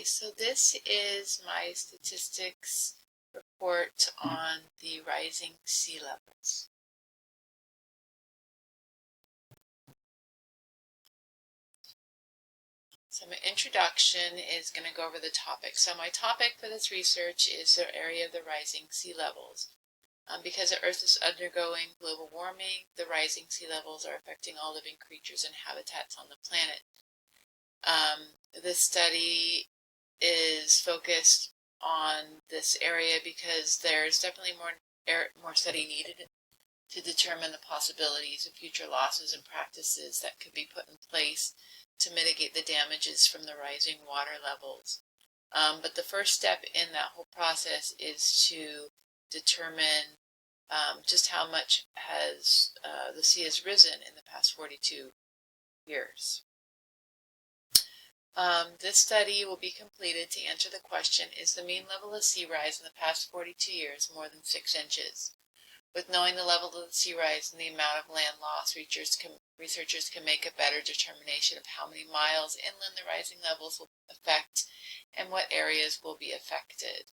so this is my statistics report on the rising sea levels. So my introduction is going to go over the topic. So my topic for this research is the area of the rising sea levels. Because the Earth is undergoing global warming, the rising sea levels are affecting all living creatures and habitats on the planet. This study is focused on this area because there's definitely more study needed to determine the possibilities of future losses and practices that could be put in place to mitigate the damages from the rising water levels. But the first step in that whole process is to determine just how much has the sea has risen in the past 42 years. This study will be completed to answer the question, is the mean level of sea rise in the past 42 years more than 6 inches? With knowing the level of the sea rise and the amount of land loss, researchers can make a better determination of how many miles inland the rising levels will affect and what areas will be affected.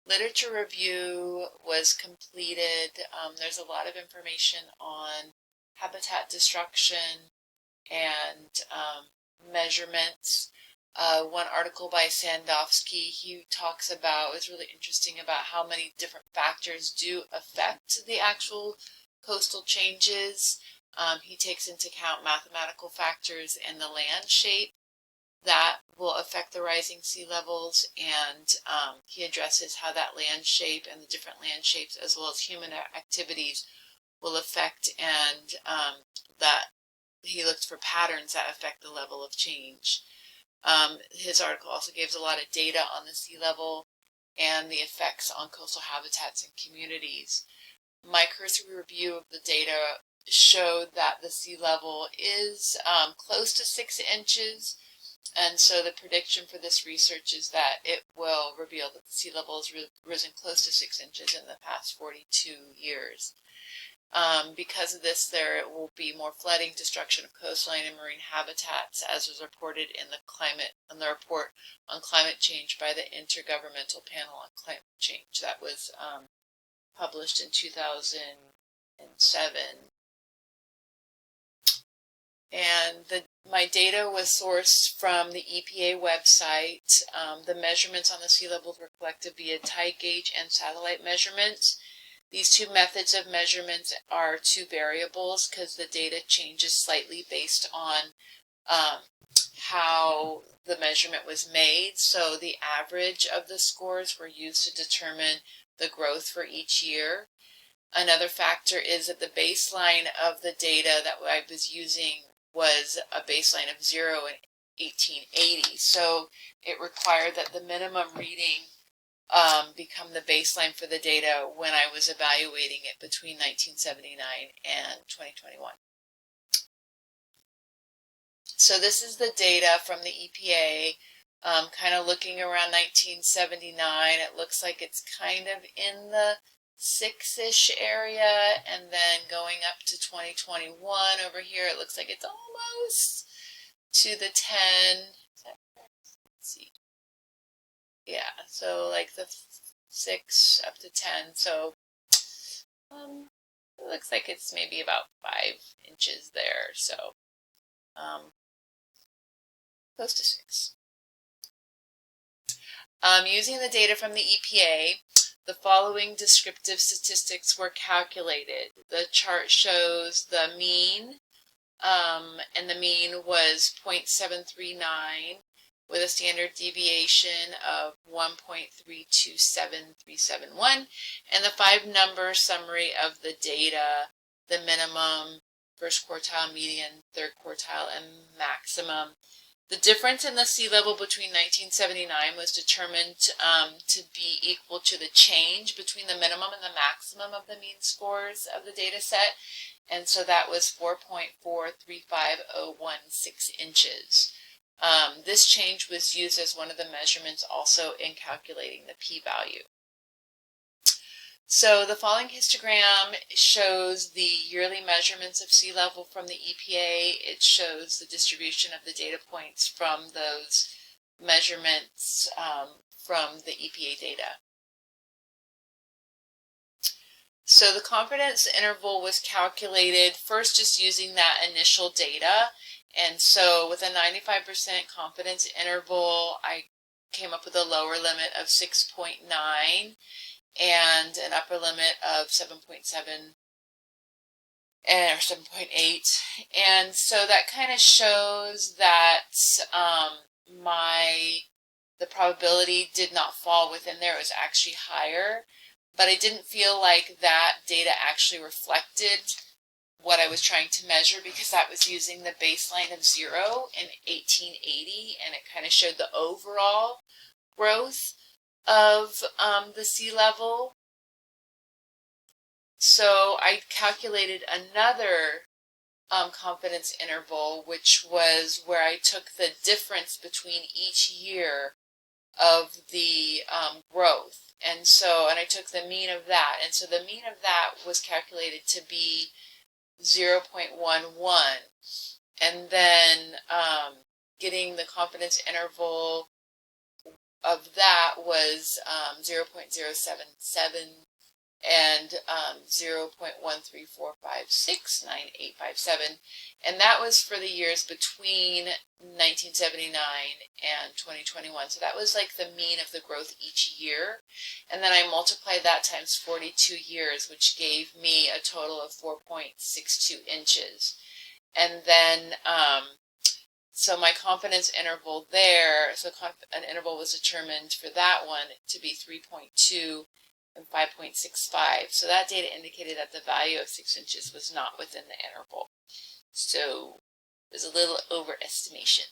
Literature review was completed. There's a lot of information on habitat destruction and measurements. One article by Sandowski, he talks about, it's really interesting about how many different factors do affect the actual coastal changes. He takes into account mathematical factors and the land shape that will affect the rising sea levels, and he addresses how that land shape and the different land shapes as well as human activities will affect, and that he looked for patterns that affect the level of change. His article also gives a lot of data on the sea level and the effects on coastal habitats and communities. My cursory review of the data showed that the sea level is close to 6 inches, and so the prediction for this research is that it will reveal that the sea level has risen close to 6 inches in the past 42 years. Because of this, there will be more flooding, destruction of coastline and marine habitats, as was reported in the report on climate change by the Intergovernmental Panel on Climate Change that was published in 2007. And my data was sourced from the EPA website. The measurements on the sea levels were collected via tide gauge and satellite measurements. These two methods of measurements are two variables because the data changes slightly based on how the measurement was made. So the average of the scores were used to determine the growth for each year. Another factor is that the baseline of the data that I was using was a baseline of 0 in 1880. So it required that the minimum reading become the baseline for the data when I was evaluating it between 1979 and 2021. So this is the data from the EPA, kind of looking around 1979. It looks like it's kind of in the 6-ish area, and then going up to 2021 over here, it looks like it's almost to the 10. Let's see. Yeah, so like the 6 up to 10. So it looks like it's maybe about 5 inches there. So close to 6. Using the data from the EPA, the following descriptive statistics were calculated. The chart shows the mean, and the mean was 0.739. with a standard deviation of 1.327371, and the 5-number summary of the data, the minimum, first quartile, median, third quartile, and maximum. The difference in the sea level between 1979 was determined to be equal to the change between the minimum and the maximum of the mean scores of the data set, and so that was 4.435016 inches. This change was used as one of the measurements also in calculating the p-value. So the following histogram shows the yearly measurements of sea level from the EPA. It shows the distribution of the data points from those measurements from the EPA data. So the confidence interval was calculated first just using that initial data. And so with a 95% confidence interval, I came up with a lower limit of 6.9 and an upper limit of 7.7 or 7.8. And so that kind of shows that the probability did not fall within there. It was actually higher. But I didn't feel like that data actually reflected what I was trying to measure, because that was using the baseline of 0 in 1880, and it kind of showed the overall growth of the sea level. So I calculated another confidence interval, which was where I took the difference between each year of the growth. And I took the mean of that. And so the mean of that was calculated to be 0.11. And then getting the confidence interval of that was 0.077 and 0.134569,857, and that was for the years between 1979 and 2021. So that was like the mean of the growth each year, and then I multiplied that times 42 years, which gave me a total of 4.62 inches. And then so my confidence interval there, so an interval was determined for that one to be 3.2 and 5.65. So that data indicated that the value of 6 inches was not within the interval. So it was a little overestimation.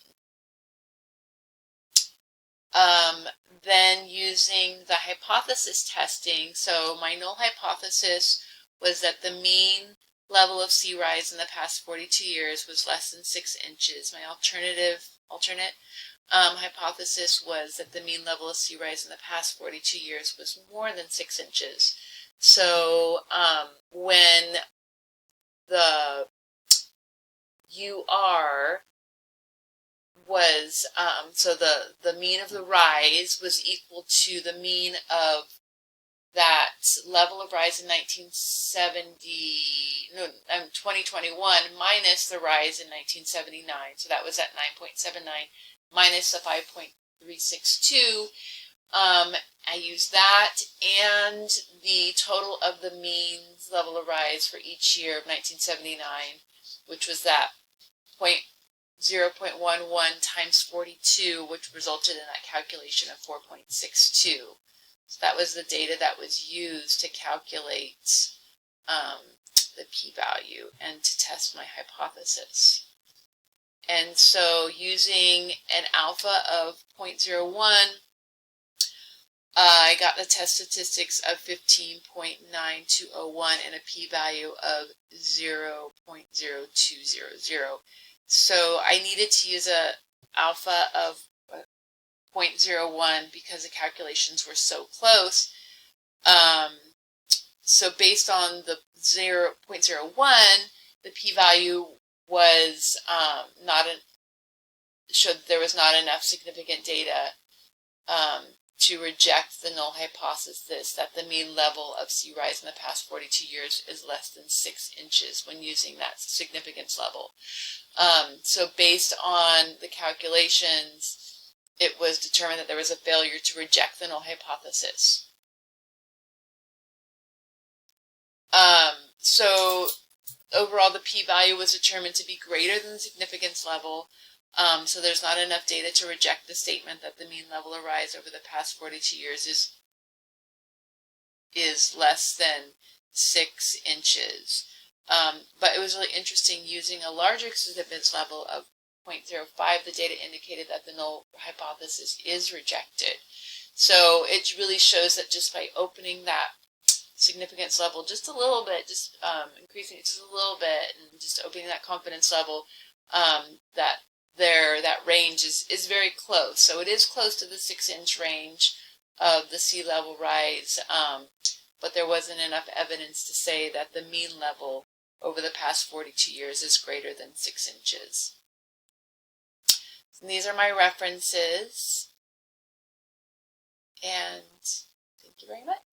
Then using the hypothesis testing, so my null hypothesis was that the mean level of sea rise in the past 42 years was less than 6 inches. My alternate hypothesis was that the mean level of sea rise in the past 42 years was more than 6 inches. So when the UR was, so the mean of the rise was equal to the mean of that level of rise in 2021 minus the rise in 1979. So that was at 9.79 minus the 5.362. I used that and the total of the means level of rise for each year of 1979, which was that 0.11 times 42, which resulted in that calculation of 4.62. So that was the data that was used to calculate the p-value and to test my hypothesis. And so using an alpha of 0.01, I got the test statistics of 15.9201 and a p-value of 0.0200. So I needed to use an alpha of 0.01 because the calculations were so close. So based on the 0.01, the p-value was showed there was not enough significant data to reject the null hypothesis that the mean level of sea rise in the past 42 years is less than 6 inches when using that significance level. So based on the calculations, it was determined that there was a failure to reject the null hypothesis. So overall, the p-value was determined to be greater than the significance level. So there's not enough data to reject the statement that the mean level of rise over the past 42 years is less than 6 inches. But it was really interesting using a larger significance level of 0.05, the data indicated that the null hypothesis is rejected. So it really shows that just by opening that significance level just a little bit, just increasing it just a little bit, and just opening that confidence level, that range is very close. So it is close to the 6-inch range of the sea level rise, but there wasn't enough evidence to say that the mean level over the past 42 years is greater than 6 inches. And these are my references. And thank you very much.